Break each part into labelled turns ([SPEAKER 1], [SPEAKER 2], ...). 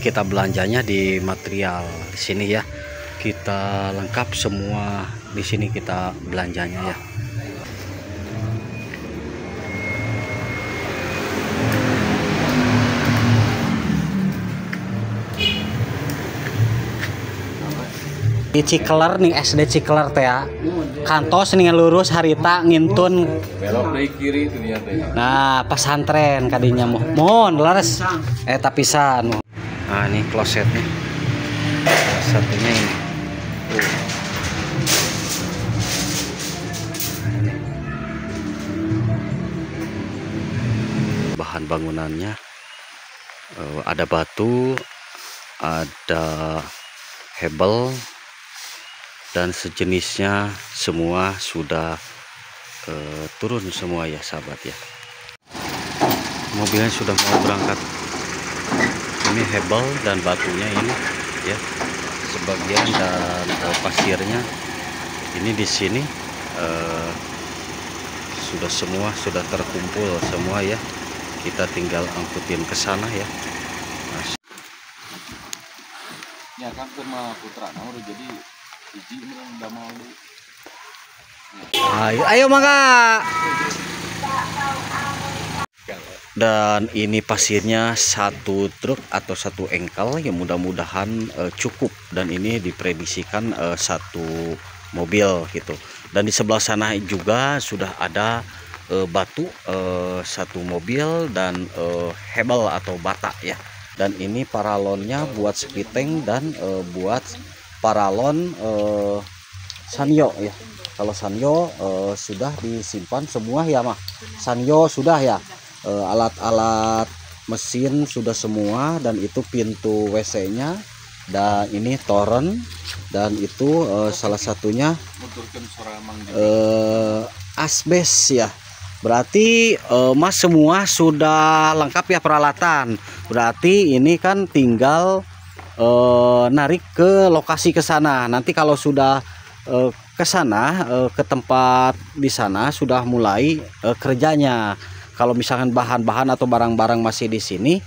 [SPEAKER 1] kita belanjanya di material di sini ya. Kita lengkap semua di sini kita belanjanya ya. Di Cikler nih, SD Cikler teh ya. Kantos nih lurus harita ngintun
[SPEAKER 2] belok dari kiri itu dia teh.
[SPEAKER 1] nah pesantren kadinya mohon laras tapisan. Nah ini klosetnya satunya ini. Bahan bangunannya ada batu, ada hebel dan sejenisnya, semua sudah turun semua ya sahabat ya. Mobilnya sudah mau berangkat. Ini hebel dan batunya ini ya sebagian, dan pasirnya ini di sini sudah terkumpul semua ya. Kita tinggal angkutin ke sana ya.
[SPEAKER 2] Ya kan sama putra nah udah jadi hiji udah mau di.
[SPEAKER 1] Ayo mangga. Dan ini pasirnya satu truk atau satu engkel yang mudah-mudahan cukup, dan ini diprediksikan satu mobil gitu. Dan di sebelah sana juga sudah ada batu satu mobil dan hebel atau bata ya. Dan ini paralonnya buat spiteng dan buat paralon sanyo ya. Kalau sanyo sudah disimpan semua ya mah. Sanyo sudah ya. Alat-alat mesin sudah semua, dan itu pintu WC-nya, dan ini toren, dan itu salah satunya asbes ya. Berarti Mas semua sudah lengkap ya peralatan. Berarti ini kan tinggal narik ke lokasi ke sana. Nanti kalau sudah ke sana ke tempat di sana sudah mulai kerjanya. Kalau misalkan bahan-bahan atau barang-barang masih di sini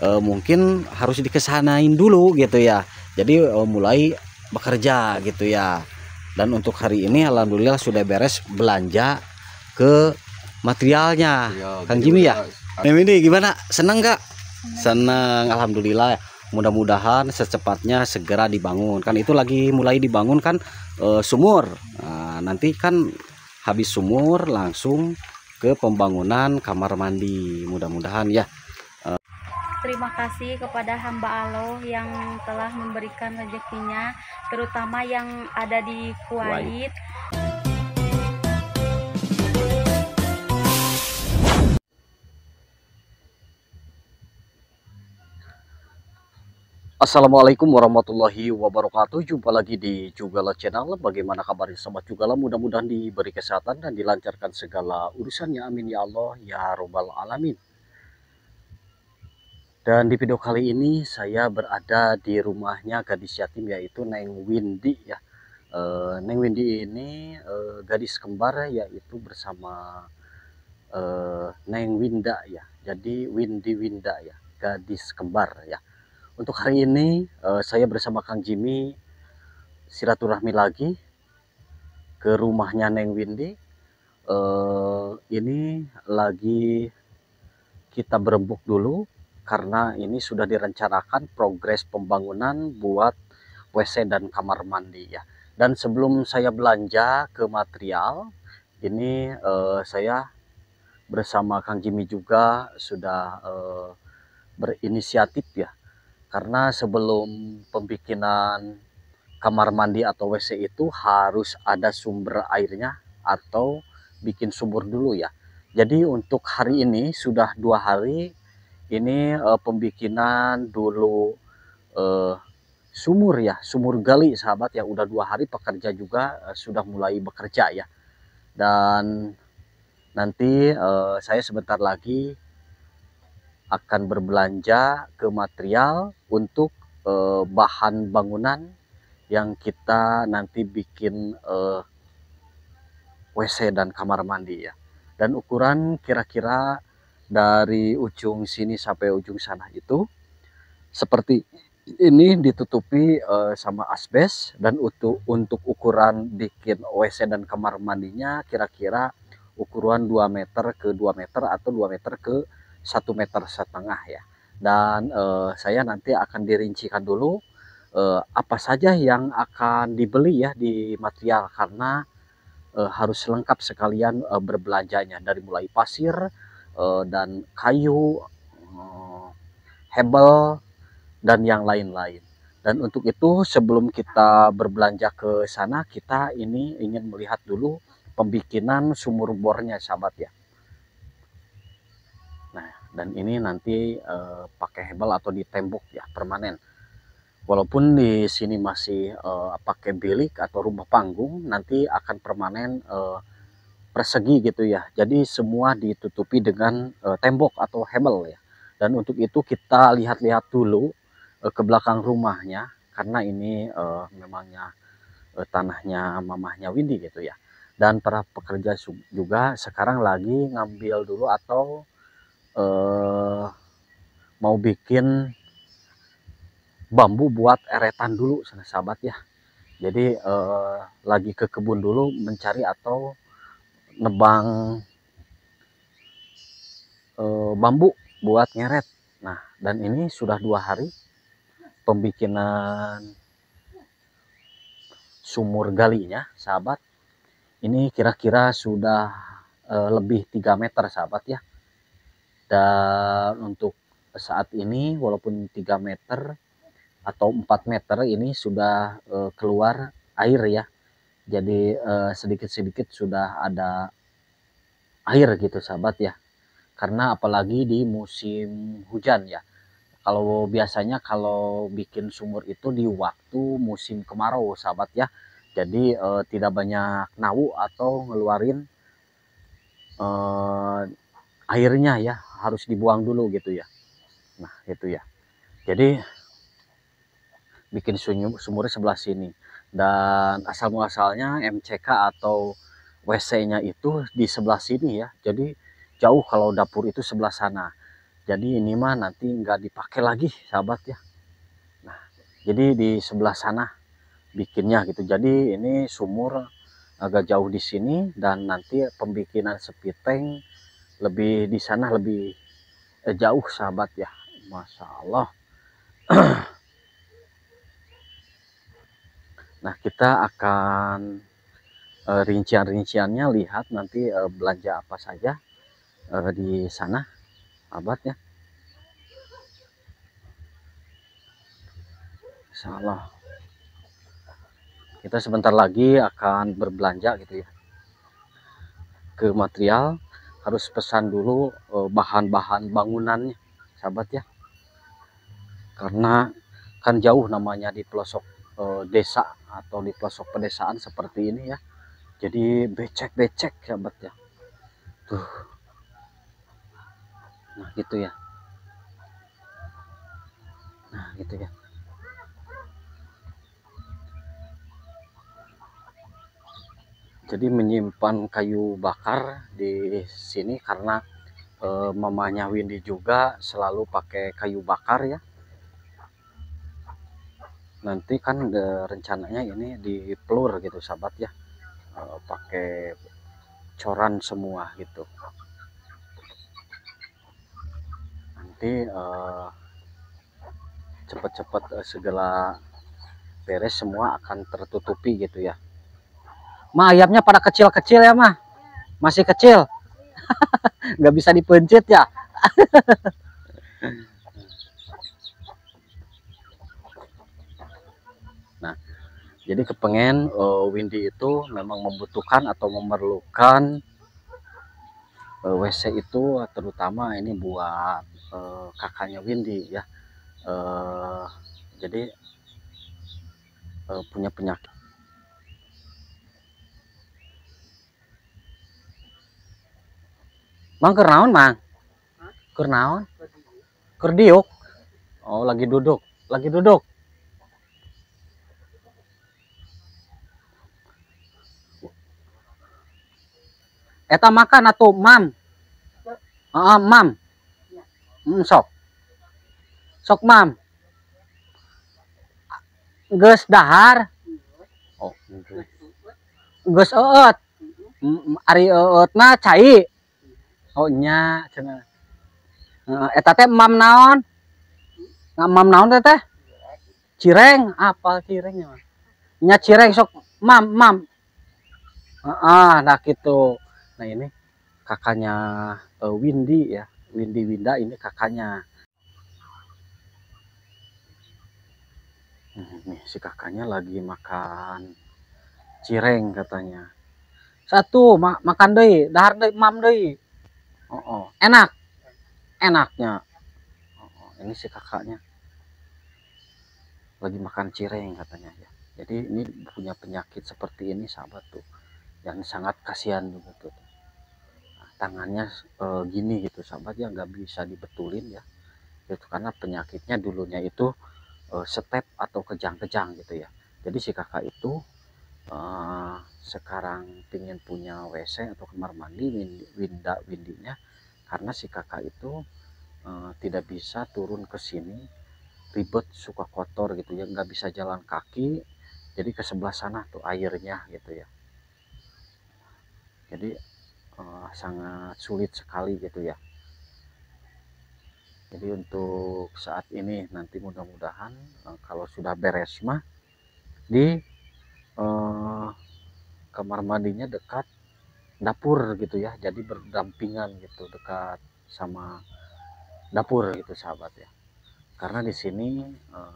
[SPEAKER 1] mungkin harus dikesanain dulu gitu ya. Jadi mulai bekerja gitu ya. Dan untuk hari ini alhamdulillah sudah beres belanja ke materialnya Kang Jimmy ya. Ini gimana, seneng nggak? Seneng, alhamdulillah. Mudah-mudahan secepatnya segera dibangun. Kan itu lagi mulai dibangun kan sumur. Nah, nanti kan habis sumur langsung ke pembangunan kamar mandi, mudah-mudahan ya.
[SPEAKER 3] Terima kasih kepada hamba Allah yang telah memberikan rezekinya, terutama yang ada di Kuwait.
[SPEAKER 1] Assalamualaikum warahmatullahi wabarakatuh. Jumpa lagi di Jugala Channel. Bagaimana kabarnya sobat Jugala? Mudah-mudahan diberi kesehatan dan dilancarkan segala urusannya. Amin ya Allah ya robbal alamin. Dan di video kali ini saya berada di rumahnya gadis yatim, yaitu Neng Windy ya. Neng Windy ini gadis kembar, yaitu bersama Neng Winda ya. Jadi Windy Winda ya, gadis kembar ya. Untuk hari ini saya bersama Kang Jimmy silaturahmi lagi ke rumahnya Neng Windy. Ini lagi kita berembuk dulu karena ini sudah direncanakan progres pembangunan buat WC dan kamar mandi ya. Dan sebelum saya belanja ke material, ini saya bersama Kang Jimmy juga sudah berinisiatif ya. Karena sebelum pembikinan kamar mandi atau WC itu harus ada sumber airnya atau bikin sumur dulu ya. Jadi untuk hari ini sudah 2 hari ini pembikinan dulu sumur ya, sumur gali sahabat ya. Udah 2 hari pekerja juga sudah mulai bekerja ya. Dan nanti saya sebentar lagi akan berbelanja ke material untuk bahan bangunan yang kita nanti bikin WC dan kamar mandi ya. Dan ukuran kira-kira dari ujung sini sampai ujung sana itu seperti ini ditutupi sama asbes, dan untuk ukuran bikin WC dan kamar mandinya kira-kira ukuran 2 meter ke 2 meter atau 2 meter ke 1,5 meter ya. Dan saya nanti akan dirincikan dulu apa saja yang akan dibeli ya di material, karena harus lengkap sekalian berbelanjanya, dari mulai pasir dan kayu, hebel, dan yang lain-lain. Dan untuk itu sebelum kita berbelanja ke sana, kita ini ingin melihat dulu pembikinan sumur bornya sahabat ya. Nah, dan ini nanti pakai hebel atau ditembok ya, permanen. Walaupun di sini masih pakai bilik atau rumah panggung, nanti akan permanen persegi gitu ya. Jadi semua ditutupi dengan tembok atau hebel ya. Dan untuk itu kita lihat-lihat dulu ke belakang rumahnya, karena ini memangnya tanahnya mamahnya Windy gitu ya. Dan para pekerja juga sekarang lagi ngambil dulu atau mau bikin bambu buat eretan dulu sahabat ya. Jadi lagi ke kebun dulu mencari atau nebang bambu buat ngeret. Nah, dan ini sudah 2 hari pembikinan sumur galinya sahabat. Ini kira-kira sudah lebih 3 meter sahabat ya. Dan untuk saat ini walaupun 3 meter atau 4 meter ini sudah keluar air ya. Jadi sedikit-sedikit sudah ada air gitu sahabat ya. Karena apalagi di musim hujan ya. Kalau biasanya kalau bikin sumur itu di waktu musim kemarau sahabat ya. Jadi tidak banyak nau atau ngeluarin airnya ya, harus dibuang dulu gitu ya. Nah itu ya. Jadi bikin sumur sebelah sini, dan asal muasalnya MCK atau WC-nya itu di sebelah sini ya. Jadi jauh kalau dapur itu sebelah sana. Jadi ini mah nanti nggak dipakai lagi sahabat ya. Nah jadi di sebelah sana bikinnya gitu. Jadi ini sumur agak jauh di sini, dan nanti pembikinan sepiteng lebih di sana, lebih jauh sahabat ya. Masya Allah. Nah kita akan rincian-rinciannya lihat nanti belanja apa saja di sana sahabat ya. Insya Allah kita sebentar lagi akan berbelanja gitu ya ke material. Harus pesan dulu bahan-bahan bangunannya sahabat ya, karena kan jauh namanya di pelosok desa atau di pelosok pedesaan seperti ini ya. Jadi becek-becek sahabat ya tuh. Nah gitu ya. Nah gitu ya. Jadi menyimpan kayu bakar di sini karena mamanya Windy juga selalu pakai kayu bakar ya. Nanti kan rencananya ini dipelur gitu sahabat ya, pakai coran semua gitu. Nanti cepet-cepet segala beres semua akan tertutupi gitu ya. Mah ayamnya pada kecil-kecil ya mah, masih kecil. Nggak bisa dipencet ya. Nah jadi kepengen Windy itu memang membutuhkan atau memerlukan WC itu, terutama ini buat kakaknya Windy ya. Jadi punya penyakit. Mang keur naon mang? Keur naon? Keur diuk? Oh lagi duduk, lagi duduk. Eta makan atuh mam. Mam. Sok. Sok mam. geus dahar. Oh, geus eueut. Ari eueutna cai. Oh nya cenah. Eta teh mam naon? Mam naon teh? Cireng, apa cirengnya? Nya cireng sok mam. Nah gitu. Nah ini kakaknya Windy ya. Windy Winda ini kakaknya. Nih si kakaknya lagi makan cireng katanya. Satu makan deui, dahar deui, mam deui. Enak. Enaknya. Ini si kakaknya lagi makan cireng katanya ya. Jadi ini punya penyakit seperti ini sahabat tuh. Yang sangat kasihan juga tuh. Nah, tangannya gini gitu sahabat ya, nggak bisa dibetulin ya. Itu karena penyakitnya dulunya itu step atau kejang-kejang gitu ya. Jadi si kakak itu sekarang pingin punya WC atau kamar mandi windinya karena si kakak itu tidak bisa turun ke sini, ribet, suka kotor gitu ya, nggak bisa jalan kaki, jadi ke sebelah sana tuh airnya gitu ya. Jadi sangat sulit sekali gitu ya. Jadi untuk saat ini nanti mudah-mudahan kalau sudah beres mah di kamar mandinya dekat dapur gitu ya, jadi berdampingan gitu dekat sama dapur gitu sahabat ya. Karena di sini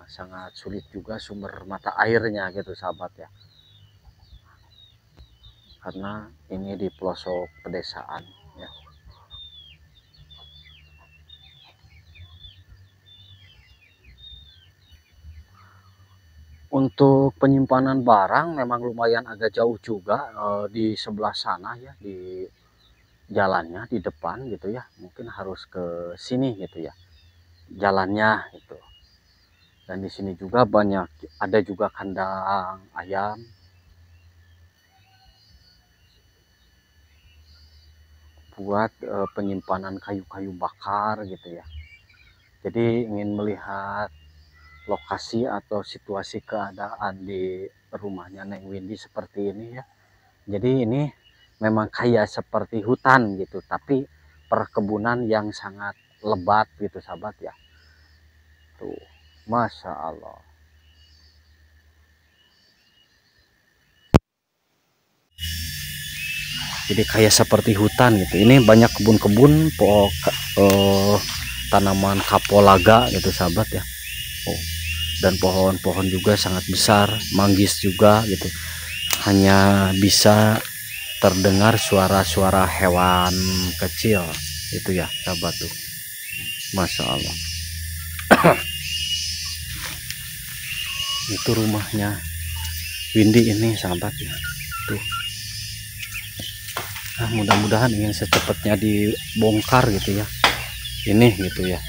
[SPEAKER 1] sangat sulit juga sumber mata airnya gitu sahabat ya. Karena ini di pelosok pedesaan ya. Untuk penyimpanan barang memang lumayan agak jauh juga di sebelah sana ya, di jalannya di depan gitu ya. Mungkin harus ke sini gitu ya, jalannya itu. Dan di sini juga banyak, ada juga kandang ayam. Buat penyimpanan kayu-kayu bakar gitu ya. Jadi ingin melihat lokasi atau situasi keadaan di rumahnya Neng Windy seperti ini ya. Jadi ini memang kayak seperti hutan gitu, tapi perkebunan yang sangat lebat gitu sahabat ya. Tuh, Masya Allah. Jadi kayak seperti hutan gitu. Ini banyak kebun-kebun tanaman kapulaga gitu sahabat ya. Dan pohon-pohon juga sangat besar, manggis juga gitu. Hanya bisa terdengar suara-suara hewan kecil itu ya sahabat tuh. Masya Allah. Itu rumahnya Windy ini sahabat ya. Tuh. Nah, mudah-mudahan ingin secepatnya dibongkar gitu ya. Ini gitu ya.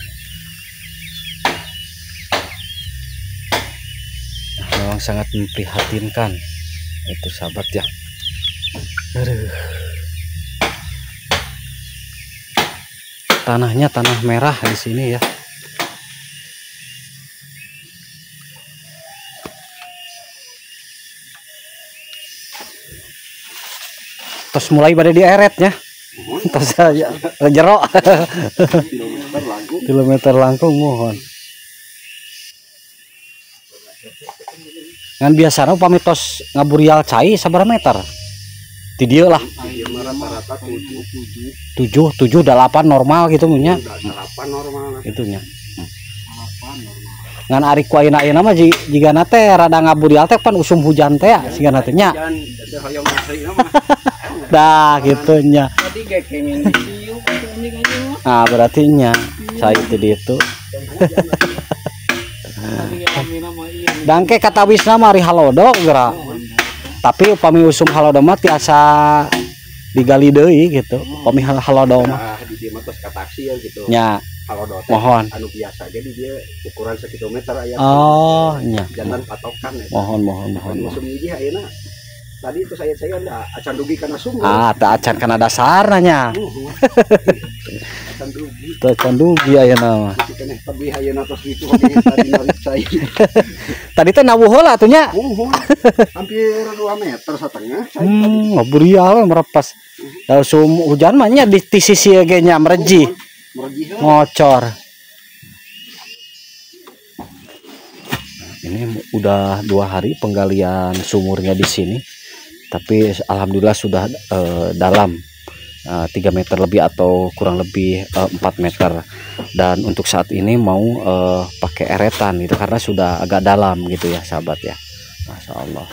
[SPEAKER 1] Memang sangat memprihatinkan itu sahabat ya. Aduh. Tanahnya tanah merah di sini ya. Terus mulai pada dieretnya. Terus aja jerok. Kilometer langkung mohon. Ngan biasanya upami tos ngaburial cai sabar meter di dia lah 7 8 normal gitu nya itunya ngan ari ku ayeuna mah jiga teh rada ngaburial teh pan usum hujan teh siga teh nya dah gitu nya. Nah berarti nya cai itu di itu. Dangke kata wisna mari halodo geura. Tapi upami usum halodo mah tiasa digali deui gitu. Upami halodo mah.
[SPEAKER 4] Di dieu mah tos kataksi ya gitu.
[SPEAKER 1] Nya.
[SPEAKER 4] Halodo
[SPEAKER 1] Mohon.
[SPEAKER 4] Anu biasa jadi dia ukuran 1 kilometer aya.
[SPEAKER 1] Oh, nya.
[SPEAKER 4] Jantan patokan ya.
[SPEAKER 1] Mohon.
[SPEAKER 4] Usum hiji ayeuna Tadi itu saya enggak acan dugi karena sumur.
[SPEAKER 1] Tak acan kana dasarnya.
[SPEAKER 4] Acan dugi.
[SPEAKER 1] Teu acan dugi ayeuna mah.
[SPEAKER 4] Keneh tebih ayeuna tos gitu tadi narik saya.
[SPEAKER 1] Tadi teh nawuh heula atuh nya.
[SPEAKER 4] Hampir 2 meter setengah.
[SPEAKER 1] Ngaburial merepas. Langsung hujan mah nya di sisi ge nya mereji. Ngocor. Ini udah 2 hari penggalian sumurnya di sini, tapi alhamdulillah sudah dalam 3 meter lebih atau kurang lebih 4 meter. Dan untuk saat ini mau pakai eretan gitu karena sudah agak dalam gitu ya sahabat ya. Masya Allah.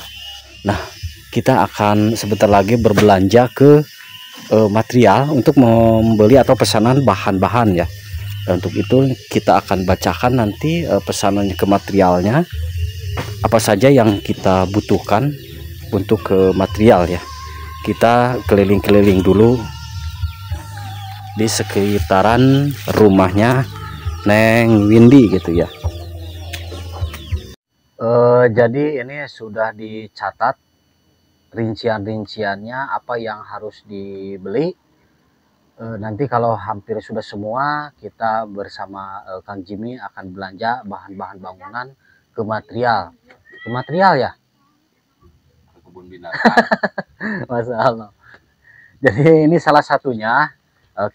[SPEAKER 1] Nah, kita akan sebentar lagi berbelanja ke material untuk membeli atau pesanan bahan-bahan ya. Dan untuk itu kita akan bacakan nanti pesanannya ke materialnya, apa saja yang kita butuhkan untuk ke material ya. Kita keliling-keliling dulu di sekitaran rumahnya Neng Windy gitu ya. Jadi ini sudah dicatat rincian-rinciannya apa yang harus dibeli. Nanti kalau hampir sudah semua, kita bersama Kang Jimmy akan belanja bahan-bahan bangunan ke material ya,
[SPEAKER 2] Ke kebun binatang.
[SPEAKER 1] Masalah. Jadi ini salah satunya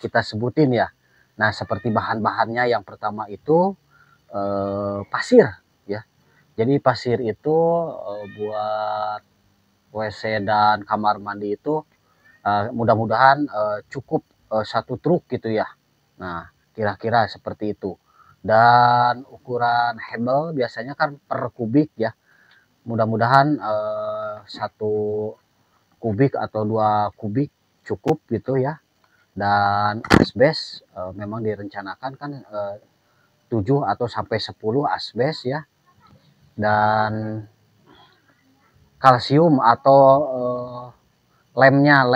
[SPEAKER 1] kita sebutin ya. Nah, seperti bahan-bahannya yang pertama itu pasir ya. Jadi pasir itu buat WC dan kamar mandi itu mudah-mudahan cukup 1 truk gitu ya. Nah, kira-kira seperti itu. Dan ukuran hebel biasanya kan per kubik ya. Mudah-mudahan 1 kubik atau 2 kubik cukup gitu ya. Dan asbes memang direncanakan kan 7 atau sampai 10 asbes ya. Dan kalsium atau lemnya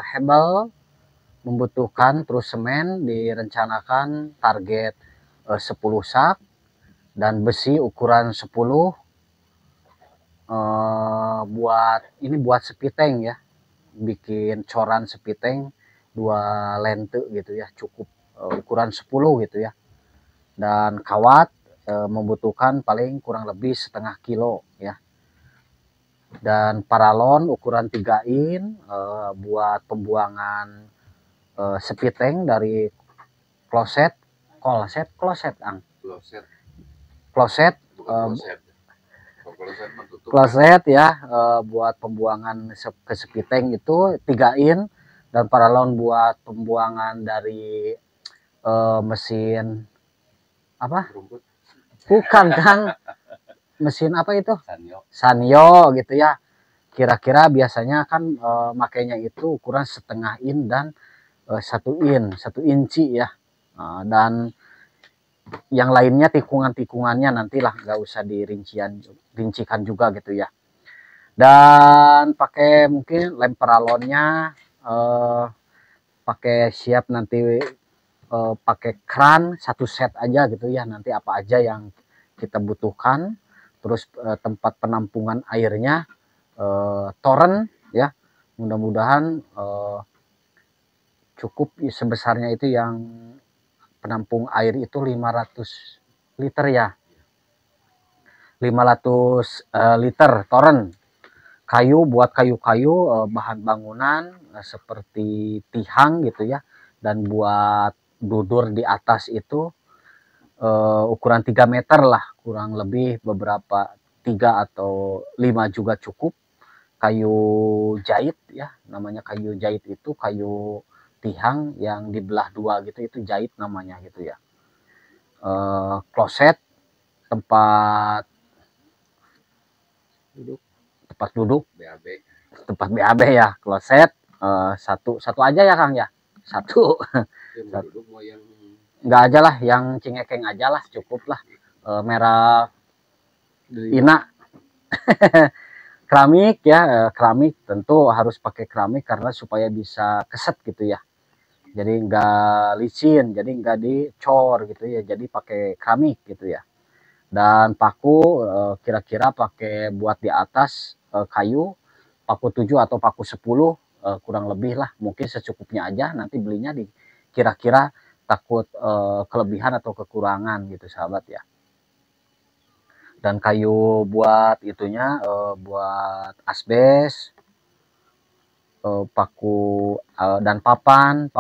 [SPEAKER 1] hebel membutuhkan, terus semen direncanakan target 10 sak, dan besi ukuran 10 buat sepiteng ya, bikin coran sepiteng 2 lente gitu ya, cukup ukuran 10 gitu ya. Dan kawat membutuhkan paling kurang lebih setengah kilo ya. Dan paralon ukuran 3 in buat pembuangan sepiteng dari kloset ang kloset ya, buat pembuangan ke sepiteng itu 3 in, dan paralon buat pembuangan dari mesin apa? Bukan Kang, mesin apa itu? Sanyo gitu ya. Kira-kira biasanya kan makainya itu ukuran setengah in dan 1 inci ya. Dan yang lainnya tikungannya nantilah, nggak usah rincikan juga gitu ya. Dan pakai mungkin lem paralonnya pakai siap nanti pakai kran 1 set aja gitu ya, nanti apa aja yang kita butuhkan. Terus tempat penampungan airnya toren ya, mudah-mudahan cukup sebesarnya itu, yang penampung air itu 500 liter ya, 500 liter toren. Kayu buat kayu-kayu bahan bangunan seperti tihang gitu ya, dan buat dudur di atas itu ukuran 3 meter lah kurang lebih, beberapa 3 atau 5 juga cukup. Kayu jahit ya, namanya kayu jahit itu kayu tihang yang dibelah 2 gitu, itu jahit namanya gitu ya. Kloset tempat duduk tempat BAB ya, kloset satu aja ya Kang ya, 1 enggak aja lah, yang cingekeng aja lah, cukup lah. Merah Ina keramik ya, keramik tentu harus pakai keramik karena supaya bisa keset gitu ya, jadi enggak licin, jadi enggak dicor gitu ya, jadi pakai keramik gitu ya. Dan paku kira-kira pakai buat di atas kayu paku 7 atau paku 10 kurang lebih lah, mungkin secukupnya aja, nanti belinya di kira-kira, takut kelebihan atau kekurangan gitu sahabat ya. Dan kayu buat itunya buat asbes, paku dan papan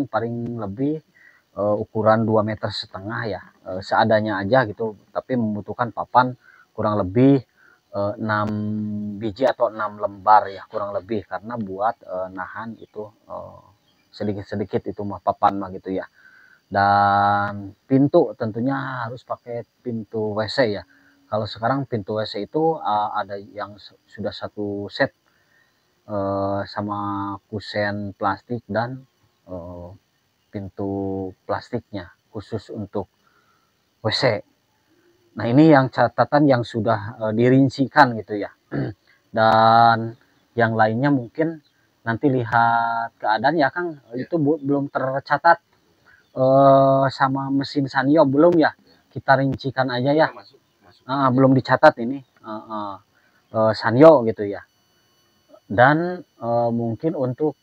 [SPEAKER 1] paling lebih ukuran 2,5 meter ya, seadanya aja gitu, tapi membutuhkan papan kurang lebih 6 biji atau 6 lembar ya kurang lebih, karena buat nahan itu sedikit-sedikit itu mah papan mah gitu ya. Dan pintu tentunya harus pakai pintu WC ya. Kalau sekarang pintu WC itu ada yang sudah satu set sama kusen plastik dan pintu plastiknya khusus untuk WC. Nah ini yang catatan yang sudah dirincikan gitu ya. Dan yang lainnya mungkin nanti lihat keadaan ya Kang, itu belum tercatat sama mesin Sanyo belum ya, kita rincikan aja ya. Belum dicatat ini Sanyo gitu ya. Dan mungkin untuk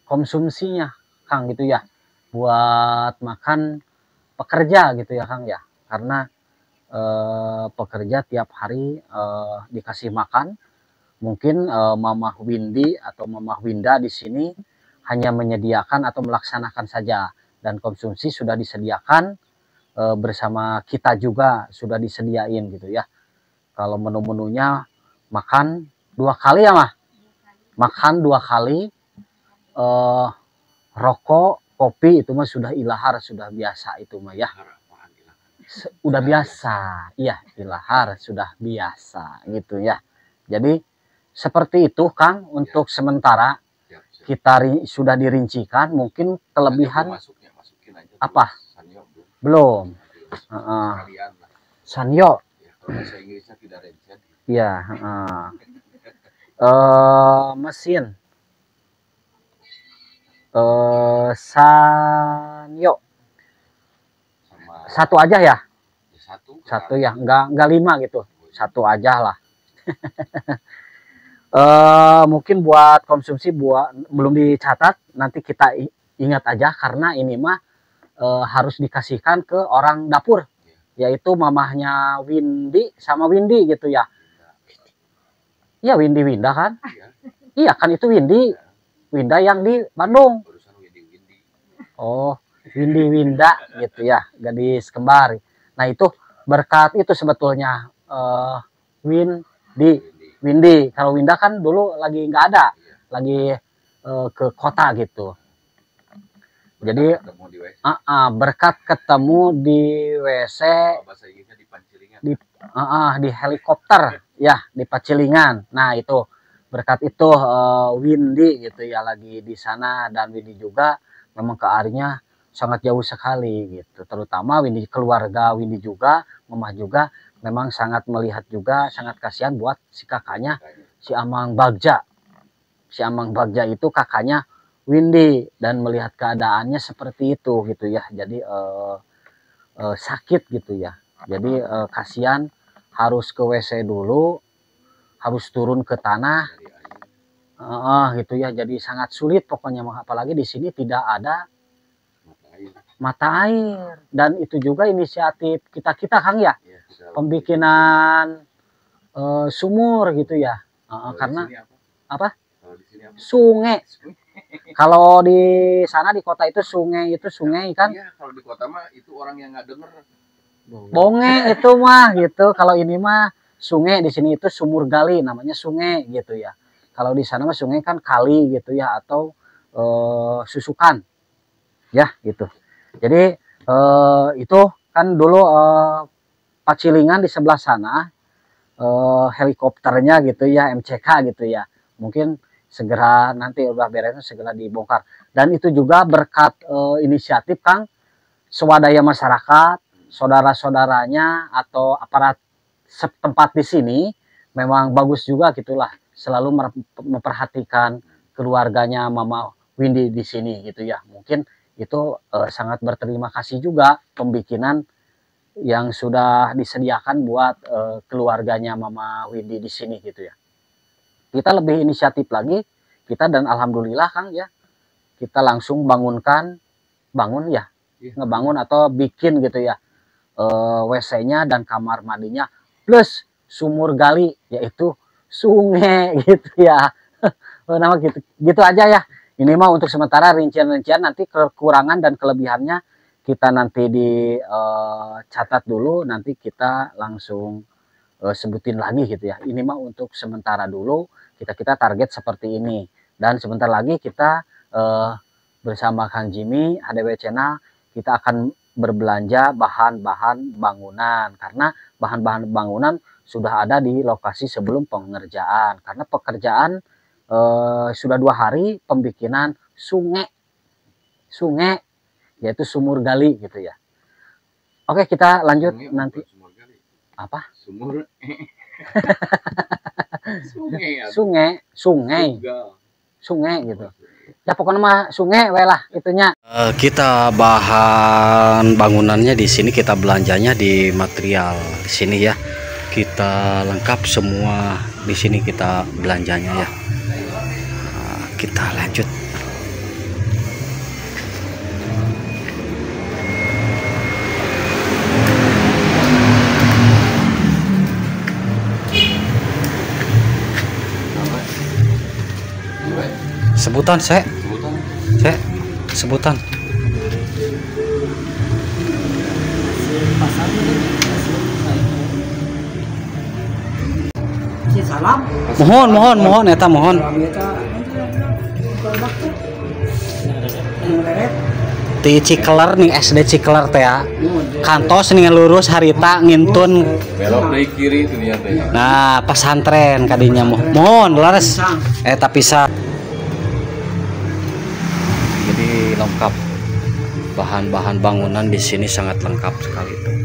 [SPEAKER 1] konsumsinya Kang gitu ya, buat makan pekerja gitu ya Kang ya, karena pekerja tiap hari dikasih makan. Mungkin Mamah Windy atau Mamah Winda di sini hanya menyediakan atau melaksanakan saja, dan konsumsi sudah disediakan bersama kita juga sudah disediain gitu ya. Kalau menu-menunya makan 2 kali ya Mah, makan 2 kali, rokok, kopi itu mah sudah ilahar, sudah biasa itu mah ya. Udah biasa, iya ilahar sudah biasa gitu ya. Jadi seperti itu Kang untuk sementara kita sudah dirincikan. Mungkin kelebihan apa? Belum. Sanyo. Iya. Mesin. Sanyo. Satu aja ya? Satu ya, enggak 5 gitu. Satu aja lah. Mungkin buat konsumsi belum dicatat, nanti kita ingat aja karena ini mah harus dikasihkan ke orang dapur, yaitu mamahnya Windy sama Windy gitu ya. Iya Windy Winda kan? Iya kan itu Windy Winda yang di Bandung. Oh Windy Winda gitu ya, gadis kembar. Nah itu berkat itu sebetulnya Windy. Kalau Winda kan dulu lagi nggak ada, lagi ke kota gitu. Jadi berkat ketemu di WC, di helikopter ya, di Pacilingan. Nah itu berkat itu Windy gitu ya lagi di sana, dan Windy juga memang ke arahnya sangat jauh sekali gitu. Terutama Windy, keluarga Windy juga, Mama juga memang sangat melihat juga, sangat kasihan buat si kakaknya, si Amang Bagja. Si Amang Bagja itu kakaknya Windy, dan melihat keadaannya seperti itu gitu ya. Jadi sakit gitu ya. Jadi kasihan, harus ke WC dulu, harus turun ke tanah, gitu ya. Jadi sangat sulit pokoknya, apalagi di sini tidak ada mata air. Dan itu juga inisiatif kita Kang ya, pembikinan sumur gitu ya. Karena apa? Sungai. Kalau di sana di kota itu sungai kan?
[SPEAKER 2] Iya, kalau di kota mah itu orang yang nggak denger.
[SPEAKER 1] Bonge itu mah gitu. Kalau ini mah sungai, di sini itu sumur gali namanya sungai gitu ya. Kalau di sana mah sungai kan kali gitu ya, atau susukan ya gitu. Jadi itu kan dulu Pacilingan di sebelah sana helikopternya gitu ya, MCK gitu ya. Mungkin segera nanti udah beresnya segera dibongkar. Dan itu juga berkat inisiatif Kang, swadaya masyarakat, saudara-saudaranya atau aparat setempat di sini memang bagus juga gitulah, selalu memperhatikan keluarganya Mama Windy di sini gitu ya. Mungkin itu sangat berterima kasih juga pembikinan yang sudah disediakan buat keluarganya Mama Windy di sini gitu ya. kita lebih inisiatif lagi kita, dan alhamdulillah Kang ya, kita langsung bangun ya, ngebangun atau bikin gitu ya, WC-nya dan kamar mandinya plus sumur gali, yaitu sungai gitu ya. Nama gitu aja ya. Ini mah untuk sementara rincian-rincian, nanti kekurangan dan kelebihannya kita nanti dicatat dulu, nanti kita langsung sebutin lagi gitu ya. Ini mah untuk sementara dulu kita target seperti ini, dan sebentar lagi kita bersama Kang Jimmy HDW Channel kita akan berbelanja bahan-bahan bangunan, karena bahan-bahan bangunan sudah ada di lokasi sebelum pengerjaan, karena pekerjaan sudah 2 hari pembikinan sungai yaitu sumur gali gitu ya. Oke, kita lanjut nanti. Apa?
[SPEAKER 2] Sumur.
[SPEAKER 1] sungai gitu ya, pokoknya mah sungai we lah itunya. Kita bahan bangunannya di sini, kita belanjanya di material di sini ya, kita lengkap semua di sini kita belanjanya ya. Kita lanjut. Sebutan sebutan mohon eta mohon di Cikler nih, SD Cikler teh ya, kantos nih lurus harita ngintun
[SPEAKER 2] belok dari kiri itu dia teh.
[SPEAKER 1] Nah, pesantren kadinya mohon laras eta pisah. Jadi lengkap bahan-bahan bangunan di sini, sangat lengkap sekali tuh.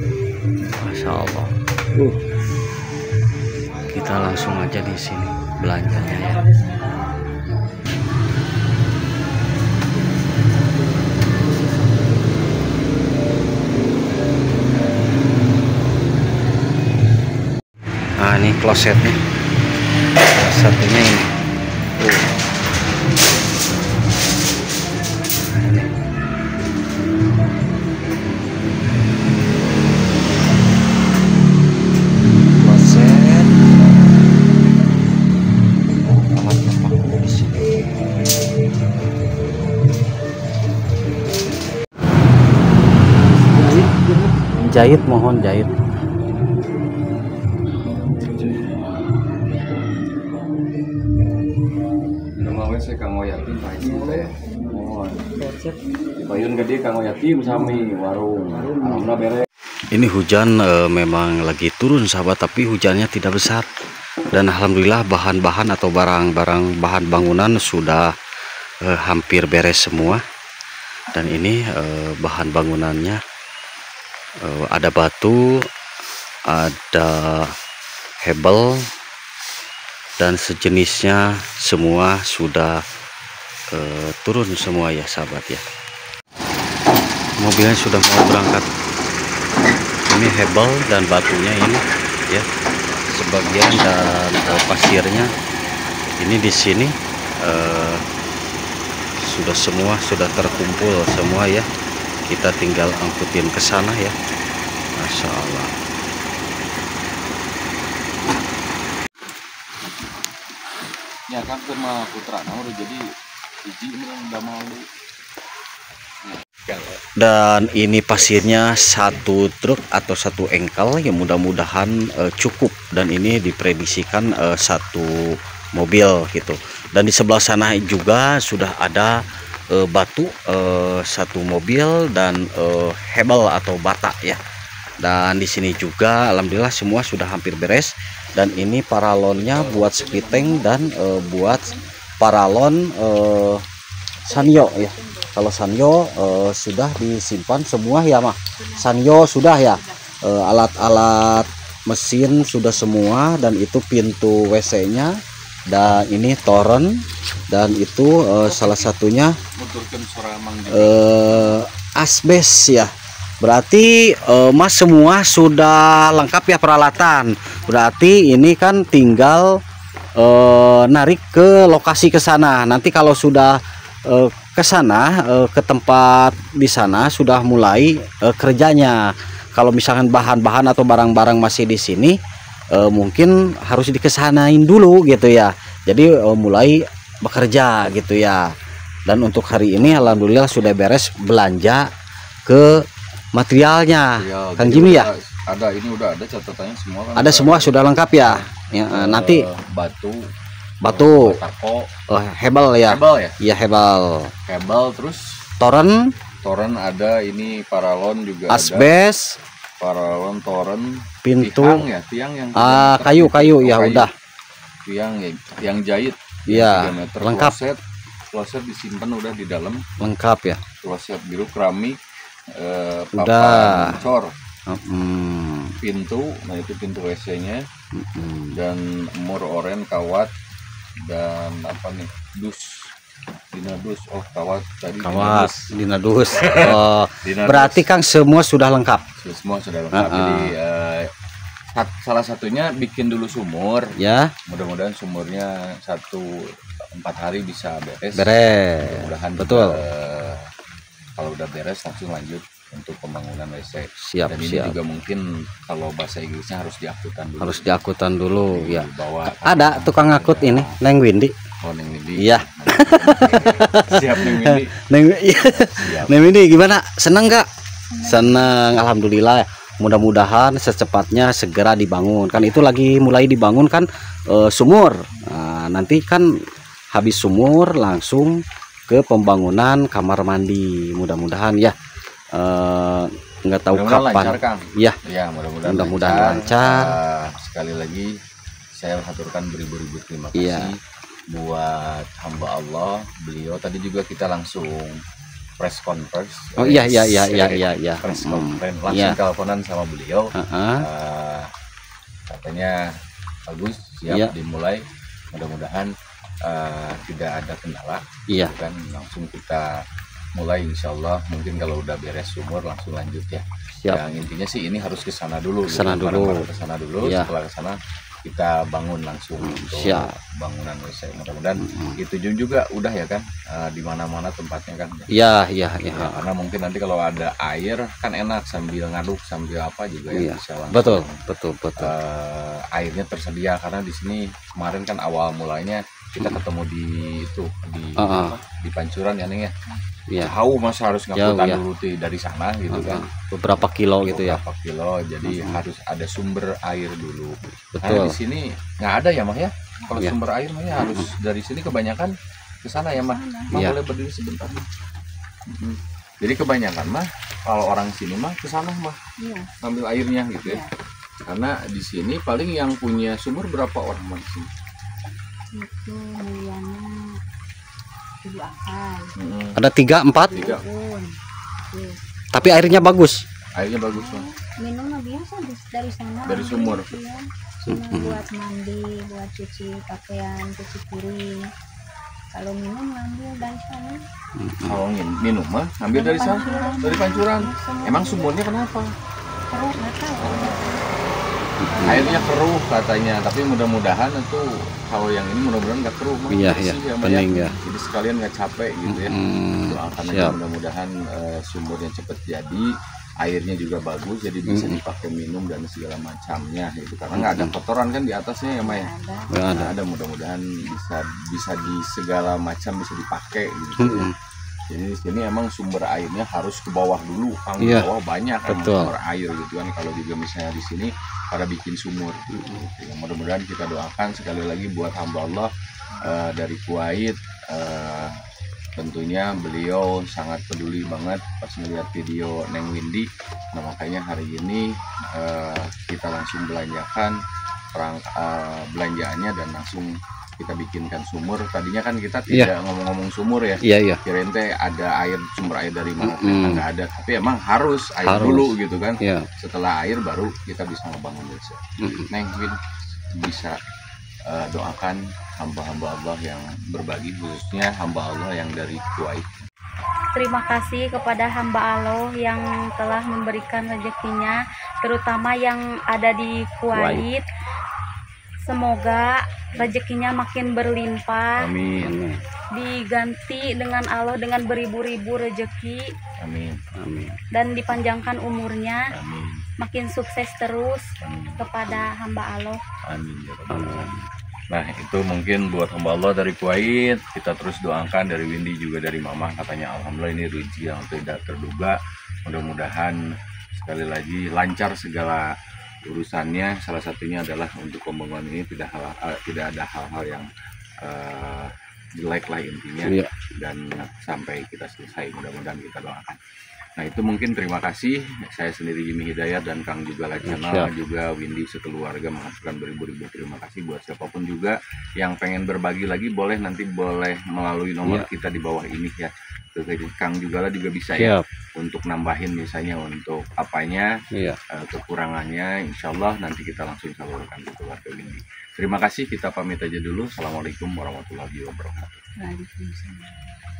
[SPEAKER 1] Masya Allah. Kita langsung aja di sini belanjanya ya. Nah, ini klosetnya. Satunya ini. Jahit, mohon jahit.
[SPEAKER 2] Nama saya Kang Yatim Pak teh. Mohon. Payun gede Kang Yatim sami warung. Alhamdulillah beres.
[SPEAKER 1] Ini hujan memang lagi turun sahabat, tapi hujannya tidak besar, dan alhamdulillah bahan-bahan atau barang-barang bahan bangunan sudah hampir beres semua. Dan ini bahan bangunannya ada batu, ada hebel dan sejenisnya, semua sudah turun semua ya sahabat ya. Mobilnya sudah mau berangkat. Ini hebel dan batunya ini ya, sebagian, dan pasirnya ini di sini sudah terkumpul semua ya. Kita tinggal angkutin ke sana ya. Masya Allah.
[SPEAKER 2] Ya kan sama putra udah jadi hiji udah mau.
[SPEAKER 1] Dan ini pasirnya 1 truk atau 1 engkel yang mudah-mudahan cukup, dan ini diprediksikan 1 mobil gitu. Dan di sebelah sana juga sudah ada batu 1 mobil dan hebel atau bata ya. Dan di sini juga alhamdulillah semua sudah hampir beres. Dan ini paralonnya buat spiteng dan buat paralon sanyo ya. Kalau sanyo sudah disimpan semua ya mah. Sanyo sudah ya. Alat-alat mesin sudah semua, dan itu pintu WC-nya, dan ini toren, dan itu salah satunya asbes ya. Berarti mas semua sudah lengkap ya peralatan. Berarti ini kan tinggal narik ke lokasi ke sana. Nanti kalau sudah ke sana, ke tempat di sana sudah mulai kerjanya. Kalau misalkan bahan-bahan atau barang-barang masih di sini, mungkin harus dikesanain dulu gitu ya. Jadi mulai bekerja gitu ya. Dan untuk hari ini alhamdulillah sudah beres belanja ke materialnya,
[SPEAKER 2] Ya,
[SPEAKER 1] Kang
[SPEAKER 2] jadi
[SPEAKER 1] Jimmy ya.
[SPEAKER 2] ini udah ada catatannya semua kan.
[SPEAKER 1] Ada semua sudah lengkap ya. Ya, nanti batu,
[SPEAKER 2] tako,
[SPEAKER 1] hebel ya.
[SPEAKER 2] hebel ya.
[SPEAKER 1] Iya hebel.
[SPEAKER 2] Hebel terus
[SPEAKER 1] Toren,
[SPEAKER 2] ada, ini paralon juga
[SPEAKER 1] asbes,
[SPEAKER 2] ada. Paralon, toren,
[SPEAKER 1] pintu,
[SPEAKER 2] tiang yang
[SPEAKER 1] kayu ya udah.
[SPEAKER 2] Tiang yang jahit.
[SPEAKER 1] Iya,
[SPEAKER 2] 3 meter.
[SPEAKER 1] lengkap.
[SPEAKER 2] Kloset disimpan udah di dalam.
[SPEAKER 1] Lengkap ya.
[SPEAKER 2] Kloset biru keramik,
[SPEAKER 1] Udah.
[SPEAKER 2] papan cor, pintu, nah itu pintu WC-nya, dan mur oren kawat, dan apa nih, dinadus, kawat tadi,
[SPEAKER 1] Dinadus.
[SPEAKER 2] dinadus.
[SPEAKER 1] Berarti Kang semua sudah lengkap.
[SPEAKER 2] Semua sudah lengkap. Jadi salah satunya bikin dulu sumur
[SPEAKER 1] Ya.
[SPEAKER 2] Mudah-mudahan sumurnya 4 hari bisa beres. Mudah-mudahan
[SPEAKER 1] Betul.
[SPEAKER 2] Kalau udah beres langsung lanjut untuk pembangunan WC.
[SPEAKER 1] Siap.
[SPEAKER 2] Dan ini juga mungkin kalau bahasa Inggrisnya harus diakutan dulu.
[SPEAKER 1] Ya.
[SPEAKER 2] Bawa
[SPEAKER 1] Ada tukang ngakut ini, Neng Windy.
[SPEAKER 2] Neng Windy.
[SPEAKER 1] Iya.
[SPEAKER 2] Siap Neng Windy.
[SPEAKER 1] Neng Windy gimana? Senang nggak? Senang, alhamdulillah. Mudah-mudahan secepatnya segera dibangun. Kan itu lagi mulai dibangun kan sumur. Nah, nanti kan habis sumur langsung ke pembangunan kamar mandi. Mudah-mudahan ya. Nggak tahu kapan.
[SPEAKER 2] Lancar, Kang.
[SPEAKER 1] Ya.
[SPEAKER 2] Ya,
[SPEAKER 1] mudah-mudahan lancar.
[SPEAKER 2] Sekali lagi saya haturkan beribu-ribu terima kasih buat hamba Allah. Beliau tadi juga kita langsung press conference.
[SPEAKER 1] Oh iya.
[SPEAKER 2] Press conference langsung teleponan sama beliau. Katanya bagus, siap dimulai. Mudah-mudahan tidak ada kendala.
[SPEAKER 1] Iya.
[SPEAKER 2] Kan langsung kita mulai insyaallah. Mungkin kalau udah beres sumur langsung lanjut ya.
[SPEAKER 1] Siap.
[SPEAKER 2] Yang intinya sih ini harus ke sana dulu.
[SPEAKER 1] Kesana dulu.
[SPEAKER 2] Iya. Setelah ke sana kita bangun langsung untuk bangunan WC. Mudah-mudahan itu juga udah ya kan, di mana-mana tempatnya kan.
[SPEAKER 1] Iya.
[SPEAKER 2] Karena mungkin nanti kalau ada air kan enak sambil ngaduk sambil apa juga ya. Bisa
[SPEAKER 1] langsung. Betul.
[SPEAKER 2] Airnya tersedia karena di sini kemarin kan awal mulanya kita ketemu di Pancuran ya Neng ya. Jauh masa harus ngakutan dulu dari sana gitu kan.
[SPEAKER 1] Beberapa kilo gitu ya.
[SPEAKER 2] Beberapa kilo, jadi harus ada sumber air dulu.
[SPEAKER 1] Betul.
[SPEAKER 2] Karena di sini nggak ada ya Mah ya. Kalau sumber air mah ya harus dari sini kebanyakan ke sana ya Mah. Boleh berdiri sebentar Mah. Jadi kebanyakan mah kalau orang sini mah ke sana mah ngambil airnya gitu ya. Karena di sini paling yang punya sumur berapa orang mah di sini?
[SPEAKER 3] Itu mulianya 7 akal.
[SPEAKER 1] Ada 3, 4. Tapi airnya bagus.
[SPEAKER 2] Airnya bagus mah.
[SPEAKER 3] Minum mah biasa dari sana.
[SPEAKER 2] Dari sumur.
[SPEAKER 3] Ya. Cuma buat mandi, buat cuci pakaian, cuci piring. Kalau minum ngambil dari sana.
[SPEAKER 2] Kalau minum mah ngambil dari sana, dari Pancuran. Emang sumurnya kenapa?
[SPEAKER 3] Keruh, nggak tahu.
[SPEAKER 2] Airnya keruh katanya, tapi mudah-mudahan itu kalau yang ini mudah-mudahan nggak keruh.
[SPEAKER 1] Iya, penting ya.
[SPEAKER 2] Jadi sekalian nggak capek gitu ya. Doakan aja mudah-mudahan sumurnya cepet jadi, airnya juga bagus, jadi bisa dipakai minum dan segala macamnya gitu. Karena nggak ada kotoran kan di atasnya ya Maya. Nggak ada. Mudah-mudahan bisa di segala macam bisa dipakai gitu. Ya. Jadi di sini emang sumber airnya harus ke bawah dulu, di bawah banyak kan sumber air gitu kan. Kalau juga misalnya di sini pada bikin sumur, ya, mudah-mudahan kita doakan sekali lagi buat hamba Allah dari Kuwait. Tentunya beliau sangat peduli banget pas melihat video Neng Windy. Nah makanya hari ini kita langsung belanjakan belanjaannya dan langsung kita bikinkan sumur. Tadinya kan kita tidak ngomong-ngomong sumur ya. Kirain teh ada sumber air dari mana? Nggak ada. Tapi emang harus air dulu gitu kan. Setelah air baru kita bisa ngebangun desa. Neng Win bisa doakan hamba-hamba Allah yang berbagi, khususnya hamba Allah yang dari Kuwait.
[SPEAKER 3] Terima kasih kepada hamba Allah yang telah memberikan rezekinya, terutama yang ada di Kuwait. Semoga rezekinya makin berlimpah,
[SPEAKER 2] Amin.
[SPEAKER 3] diganti dengan Allah dengan beribu-ribu rezeki,
[SPEAKER 2] Amin.
[SPEAKER 1] Amin.
[SPEAKER 3] dan dipanjangkan umurnya,
[SPEAKER 2] Amin.
[SPEAKER 3] makin sukses terus
[SPEAKER 2] Amin.
[SPEAKER 3] kepada hamba Allah.
[SPEAKER 2] Amin ya Rabbal Alamin. Nah itu mungkin buat hamba Allah dari Kuwait, kita terus doakan dari Windy juga dari Mama, katanya alhamdulillah ini rezeki yang tidak terduga, mudah-mudahan sekali lagi lancar segala urusannya. Salah satunya adalah untuk pembangunan ini tidak ada hal-hal yang jelek lah intinya,
[SPEAKER 1] Iya.
[SPEAKER 2] dan sampai kita selesai, mudah-mudahan kita doakan. Nah itu mungkin terima kasih saya sendiri Jimmy Hidayat dan Kang juga Lacana,
[SPEAKER 1] Siap.
[SPEAKER 2] juga Windy sekeluarga mengaturkan beribu-ribu terima kasih buat siapapun juga yang pengen berbagi lagi, boleh nanti boleh melalui nomor kita di bawah ini ya. Kang juga bisa ya
[SPEAKER 1] Siap.
[SPEAKER 2] untuk nambahin misalnya untuk apanya,
[SPEAKER 1] Iya.
[SPEAKER 2] kekurangannya, insya Allah nanti kita langsung salurkan ke keluarga Windy. Terima kasih, kita pamit aja dulu. Assalamualaikum warahmatullahi wabarakatuh.
[SPEAKER 3] Waalaikumsalam.